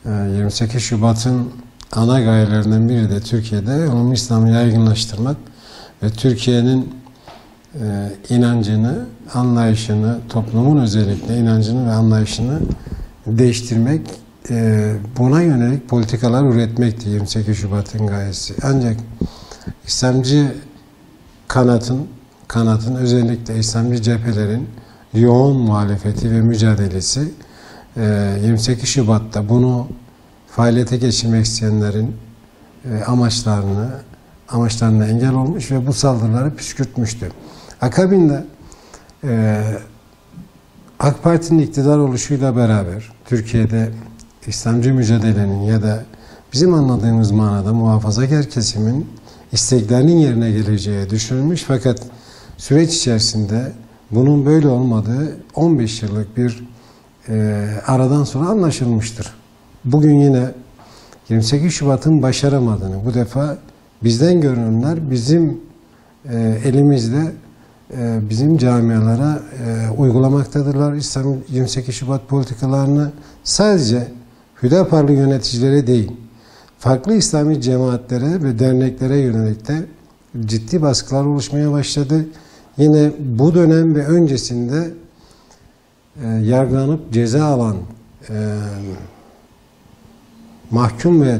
28 Şubat'ın ana gayelerinden biri de Türkiye'de umumi İslam'ı yaygınlaştırmak ve Türkiye'nin inancını, anlayışını, toplumun özellikle inancını ve anlayışını değiştirmek, buna yönelik politikalar üretmekti 28 Şubat'ın gayesi. Ancak İslamcı kanatın özellikle İslamcı cephelerin yoğun muhalefeti ve mücadelesi 28 Şubat'ta bunu faaliyete geçirmek isteyenlerin amaçlarına engel olmuş ve bu saldırıları püskürtmüştü. Akabinde AK Parti'nin iktidar oluşuyla beraber Türkiye'de İslamcı mücadelenin ya da bizim anladığımız manada muhafazakar kesimin isteklerinin yerine geleceği düşünülmüş, fakat süreç içerisinde bunun böyle olmadığı 15 yıllık bir aradan sonra anlaşılmıştır. Bugün yine 28 Şubat'ın başaramadığını, bu defa bizden görünenler bizim elimizde bizim camialara uygulamaktadırlar. İslam 28 Şubat politikalarını sadece Hüdaparlı yöneticilere değil, farklı İslami cemaatlere ve derneklere yönelik de ciddi baskılar oluşmaya başladı. Yine bu dönem ve öncesinde yargılanıp ceza alan mahkum ve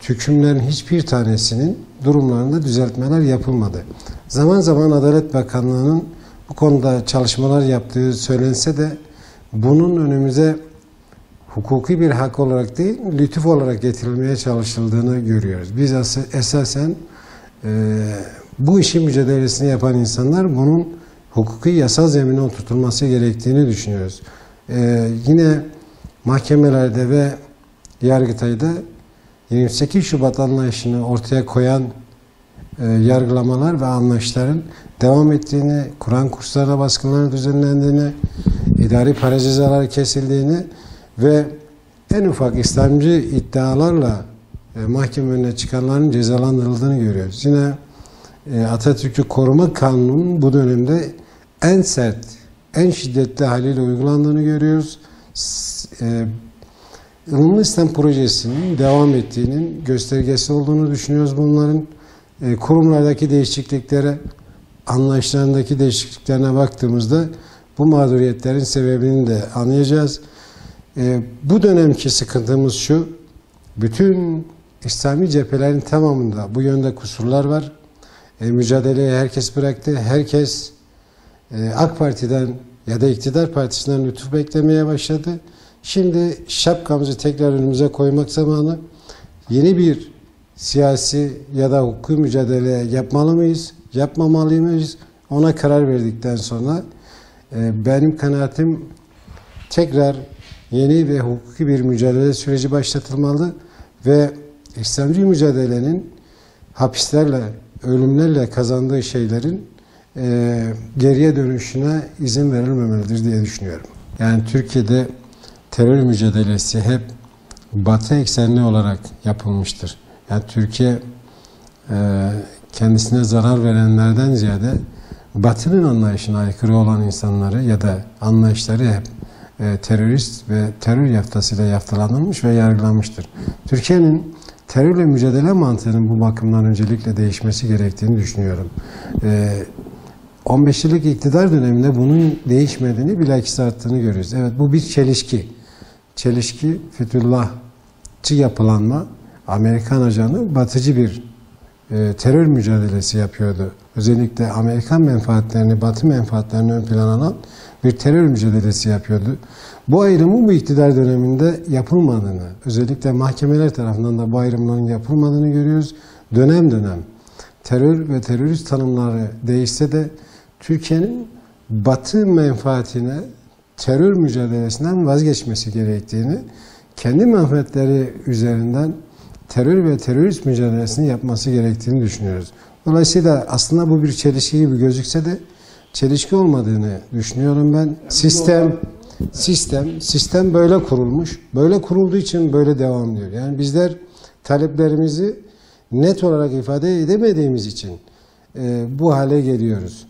hükümlerin hiçbir tanesinin durumlarında düzeltmeler yapılmadı. Zaman zaman Adalet Bakanlığı'nın bu konuda çalışmalar yaptığı söylense de bunun önümüze hukuki bir hak olarak değil, lütuf olarak getirilmeye çalışıldığını görüyoruz. Biz esasen bu işin mücadelesini yapan insanlar bunun hukuki yasal zemine oturtulması gerektiğini düşünüyoruz. Yine mahkemelerde ve Yargıtay'da 28 Şubat anlayışını ortaya koyan yargılamalar ve anlayışların devam ettiğini, Kur'an kurslarına baskınların düzenlendiğini, idari para cezaları kesildiğini ve en ufak İslamcı iddialarla mahkeme önüne çıkanların cezalandırıldığını görüyoruz. Yine Atatürk'ü Koruma Kanunu'nun bu dönemde en sert, en şiddetli haliyle uygulandığını görüyoruz. Ilımlı İslam projesinin devam ettiğinin göstergesi olduğunu düşünüyoruz bunların. Kurumlardaki değişikliklere, anlayışlarındaki değişikliklerine baktığımızda bu mağduriyetlerin sebebini de anlayacağız. Bu dönemki sıkıntımız şu: bütün İslami cephelerin tamamında bu yönde kusurlar var. Mücadeleyi herkes bıraktı. Herkes AK Parti'den ya da iktidar partisinden lütuf beklemeye başladı. Şimdi şapkamızı tekrar önümüze koymak zamanı. Yeni bir siyasi ya da hukuki mücadele yapmalı mıyız, yapmamalı mıyız? Ona karar verdikten sonra benim kanaatim tekrar yeni ve hukuki bir mücadele süreci başlatılmalı ve İslamcı mücadelenin hapislerle, ölümlerle kazandığı şeylerin geriye dönüşüne izin verilmemelidir diye düşünüyorum. Yani Türkiye'de terör mücadelesi hep Batı eksenli olarak yapılmıştır. Yani Türkiye kendisine zarar verenlerden ziyade Batı'nın anlayışına aykırı olan insanları ya da anlayışları hep terörist ve terör yaftasıyla yaftalanılmış ve yargılanmıştır. Türkiye'nin terörle mücadele mantığının bu bakımdan öncelikle değişmesi gerektiğini düşünüyorum. 15 yıllık iktidar döneminde bunun değişmediğini, bilakis arttığını görüyoruz. Evet, bu bir çelişki. Çelişki, Fethullahçı yapılanma, Amerikan ajanı batıcı bir terör mücadelesi yapıyordu. Özellikle Amerikan menfaatlerini, Batı menfaatlerini ön plana alan bir terör mücadelesi yapıyordu. Bu ayrımın bu iktidar döneminde yapılmadığını, özellikle mahkemeler tarafından da bu ayrımların yapılmadığını görüyoruz. Dönem dönem terör ve terörist tanımları değişse de Türkiye'nin Batı menfaatine, terör mücadelesinden vazgeçmesi gerektiğini, kendi menfaatleri üzerinden terör ve terörist mücadelesini yapması gerektiğini düşünüyoruz. Dolayısıyla aslında bu bir çelişki gibi gözükse de çelişki olmadığını düşünüyorum ben. Sistem böyle kurulmuş. Böyle kurulduğu için böyle devam ediyor. Yani bizler taleplerimizi net olarak ifade edemediğimiz için bu hale geliyoruz.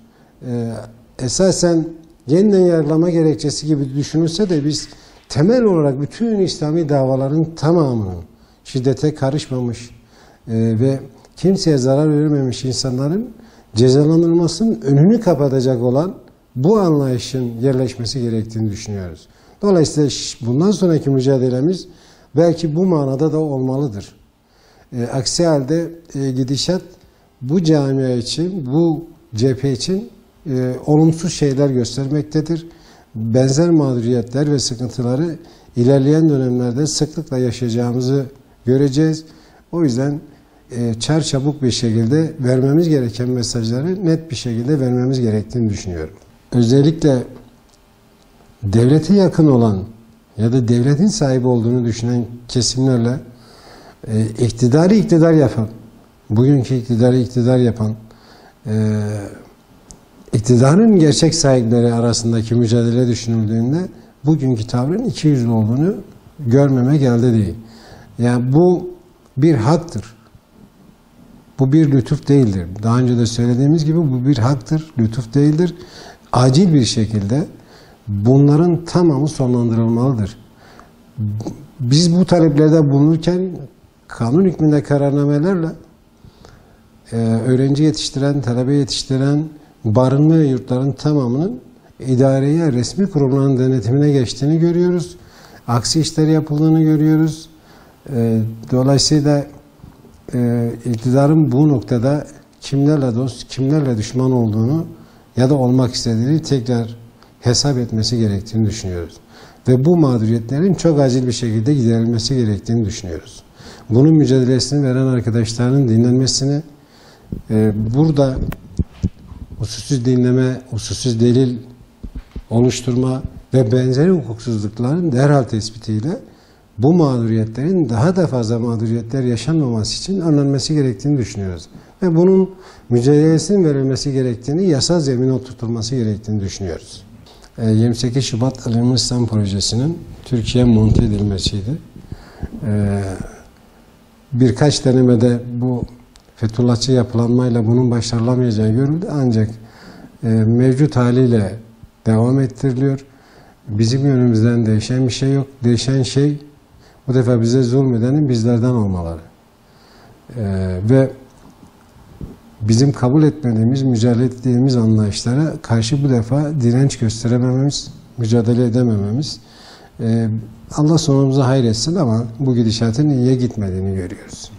Esasen yeniden yargılama gerekçesi gibi düşünülse de biz temel olarak bütün İslami davaların tamamının şiddete karışmamış ve kimseye zarar vermemiş insanların cezalandırılmasının önünü kapatacak olan bu anlayışın yerleşmesi gerektiğini düşünüyoruz. Dolayısıyla bundan sonraki mücadelemiz belki bu manada da olmalıdır. Aksi halde gidişat bu camia için, bu cephe için olumsuz şeyler göstermektedir. Benzer mağduriyetler ve sıkıntıları ilerleyen dönemlerde sıklıkla yaşayacağımızı göreceğiz. O yüzden çarçabuk bir şekilde vermemiz gereken mesajları net bir şekilde vermemiz gerektiğini düşünüyorum. Özellikle devlete yakın olan ya da devletin sahibi olduğunu düşünen kesimlerle iktidarı iktidar yapan, bugünkü iktidarı iktidar yapan, iktidarın gerçek sahipleri arasındaki mücadele düşünüldüğünde bugünkü tavrın ikiyüzlü olduğunu görmemek elde değil. Yani bu bir haktır. Bu bir lütuf değildir. Daha önce de söylediğimiz gibi bu bir haktır, lütuf değildir. Acil bir şekilde bunların tamamı sonlandırılmalıdır. Biz bu taleplerde bulunurken kanun hükmünde kararnamelerle öğrenci yetiştiren, talebe yetiştiren barınma ve yurtların tamamının idareye, resmi kurumların denetimine geçtiğini görüyoruz. Aksi işleri yapıldığını görüyoruz. Dolayısıyla iktidarın bu noktada kimlerle dost, kimlerle düşman olduğunu ya da olmak istediğini tekrar hesap etmesi gerektiğini düşünüyoruz. Ve bu mağduriyetlerin çok acil bir şekilde giderilmesi gerektiğini düşünüyoruz. Bunun mücadelesini veren arkadaşların dinlenmesini, burada usulsüz dinleme, usulsüz delil oluşturma ve benzeri hukuksuzlukların derhal tespitiyle bu mağduriyetlerin daha da fazla mağduriyetler yaşanmaması için önlenmesi gerektiğini düşünüyoruz. Ve bunun mücadelesinin verilmesi gerektiğini, yasal zemine oturtulması gerektiğini düşünüyoruz. 28 Şubat Ilımi İslam Projesi'nin Türkiye monte edilmesiydi. Birkaç denemede bu Fethullahçı yapılanmayla bunun başarılamayacağı görüldü ancak mevcut haliyle devam ettiriliyor. Bizim yönümüzden değişen bir şey yok. Değişen şey bu defa bize zulmedenin bizlerden olmaları. Ve bizim kabul etmediğimiz, mücadele ettiğimiz anlayışlara karşı bu defa direnç gösteremememiz, mücadele edemememiz. Allah sonumuzu hayretsin ama bu gidişatın iyiye gitmediğini görüyoruz.